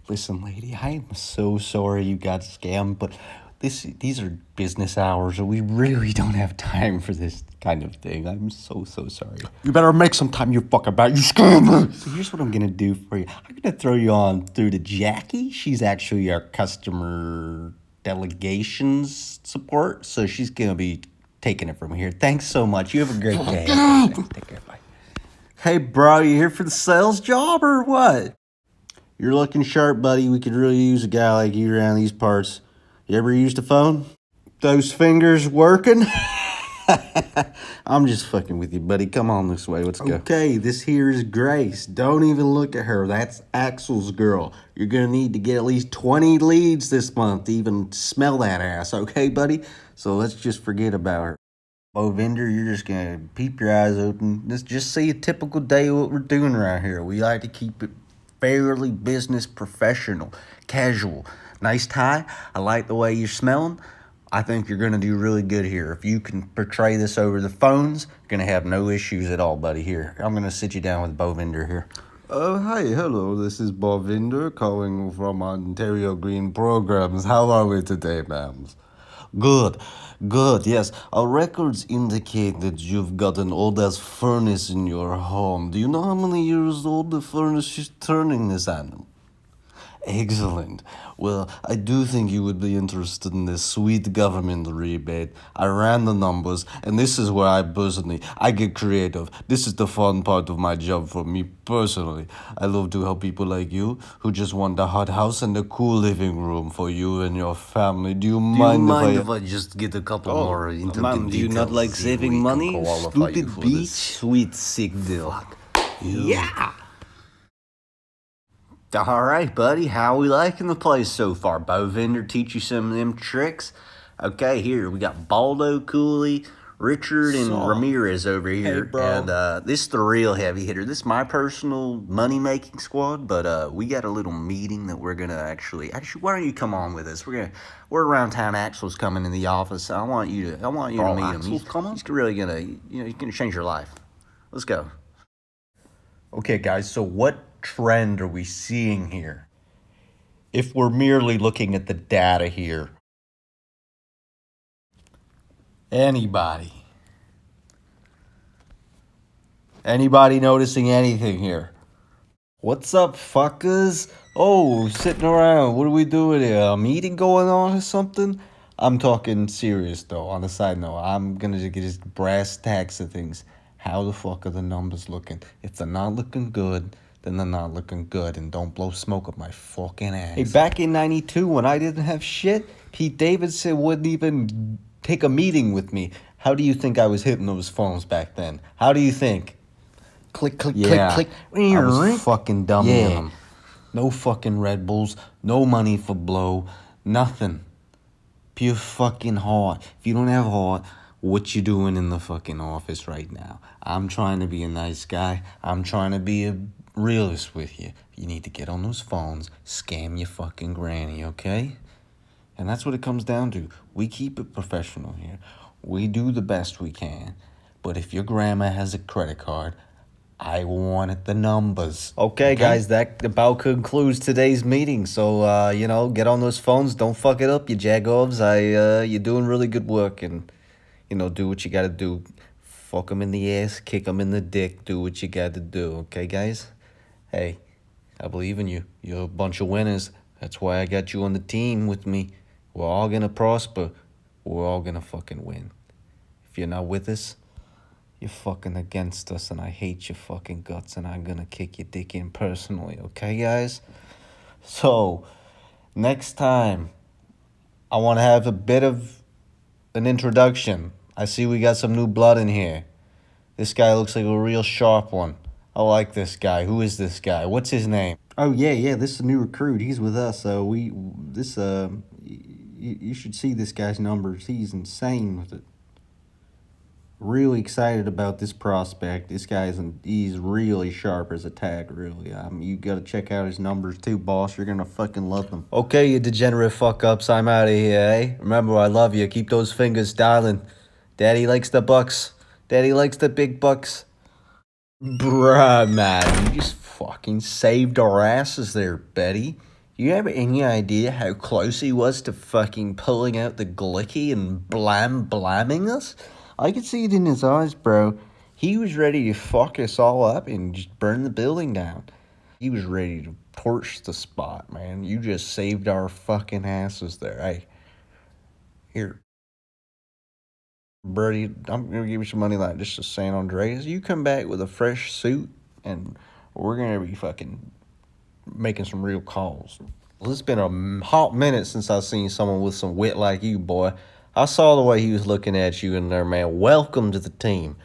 Listen, lady, I am so sorry you got scammed, but these are business hours, and we really don't have time for this kind of thing. I'm so sorry. You better make some time, you fucking bat, you scammer! So here's what I'm gonna do for you. I'm gonna throw you on through to Jackie. She's actually our customer delegations support, so she's gonna be taking it from here. Thanks so much. You have a great day. Thanks. Take care. Bye. Hey, bro, you here for the sales job or what? You're looking sharp, buddy. We could really use a guy like you around these parts. You ever used a phone? Those fingers working? I'm just fucking with you, buddy. Come on this way. Let's go. Okay, this here is Grace. Don't even look at her. That's Axel's girl. You're gonna need to get at least 20 leads this month to even smell that ass, okay, buddy? So let's just forget about her. Oh, vendor, you're just gonna peep your eyes open. Just see a typical day of what we're doing right here. We like to keep it fairly business professional, casual. Nice tie. I like the way you're smelling. I think you're gonna do really good here. If you can portray this over the phones, you're gonna have no issues at all, buddy. Here, I'm gonna sit you down with Bo Vendor here. Hi, hello, this is Bob Vinder calling from Ontario Green Programs. How are we today, ma'ams? Good, yes. Our records indicate that you've got an old-ass furnace in your home. Do you know how many years old the furnace is turning this annum? Excellent. Well, I do think you would be interested in this sweet government rebate. I ran the numbers, and this is where I get creative. This is the fun part of my job for me personally. I love to help people like you who just want the hot house and the cool living room for you and your family. Do you mind if I just get a couple more into ma'am, do you not like saving money? Stupid bitch. Sweet sick deal. Yeah. All right, buddy. How we liking the place so far? Bo Vendor teach you some of them tricks? Okay, here we got Baldo Cooley, Richard, and Ramirez over here. Hey, bro. And this is the real heavy hitter. This is my personal money-making squad, but we got a little meeting that we're gonna actually, why don't you come on with us? We're around town. Axel's coming in the office. I want you to meet him. He's really gonna, he's gonna change your life. Let's go. Okay, guys, so what trend are we seeing here? If we're merely looking at the data here, anybody noticing anything here? What's up, fuckers? Oh, sitting around. What are we doing here? A meeting going on or something? I'm talking serious, though, on the side note. I'm gonna just brass tacks of things. How the fuck are the numbers looking? If they're not looking good, then they're not looking good, and don't blow smoke up my fucking ass. Hey, back in 92, when I didn't have shit, Pete Davidson wouldn't even take a meeting with me. How do you think I was hitting those phones back then? How do you think? Click, click, click, click. I was fucking dumbing them. No fucking Red Bulls, no money for blow, nothing. Pure fucking heart. If you don't have heart, what you doing in the fucking office right now? I'm trying to be a nice guy. I'm trying to be a realist with you. You need to get on those phones, scam your fucking granny, okay? And that's what it comes down to. We keep it professional here. We do the best we can. But if your grandma has a credit card, I wanted the numbers. Okay, guys, that about concludes today's meeting. So, get on those phones. Don't fuck it up, you jagovs. You're doing really good work, and, do what you gotta do. Fuck them in the ass, kick them in the dick, do what you gotta do. Okay, guys? Hey, I believe in you. You're a bunch of winners. That's why I got you on the team with me. We're all gonna prosper. We're all gonna fucking win. If you're not with us, you're fucking against us, and I hate your fucking guts, and I'm gonna kick your dick in personally, okay, guys? So, next time, I want to have a bit of an introduction. I see we got some new blood in here. This guy looks like a real sharp one. I like this guy. Who is this guy? What's his name? Oh, yeah, this is a new recruit. He's with us. You should see this guy's numbers. He's insane with it. Really excited about this prospect. This he's really sharp as a tack, really. You gotta check out his numbers too, boss. You're gonna fucking love them. Okay, you degenerate fuck-ups, I'm out of here, eh? Remember, I love you. Keep those fingers dialing. Daddy likes the bucks. Daddy likes the big bucks. Bruh, man, you just fucking saved our asses there, Betty. You have any idea how close he was to fucking pulling out the glicky and blamming us? I could see it in his eyes, bro. He was ready to fuck us all up and just burn the building down. He was ready to torch the spot, man. You just saved our fucking asses there. Hey, here, Birdie, I'm gonna give you some money like this to San Andreas. You come back with a fresh suit, and we're gonna be fucking making some real calls. Well, it's been a hot minute since I've seen someone with some wit like you, boy. I saw the way he was looking at you in there, man. Welcome to the team.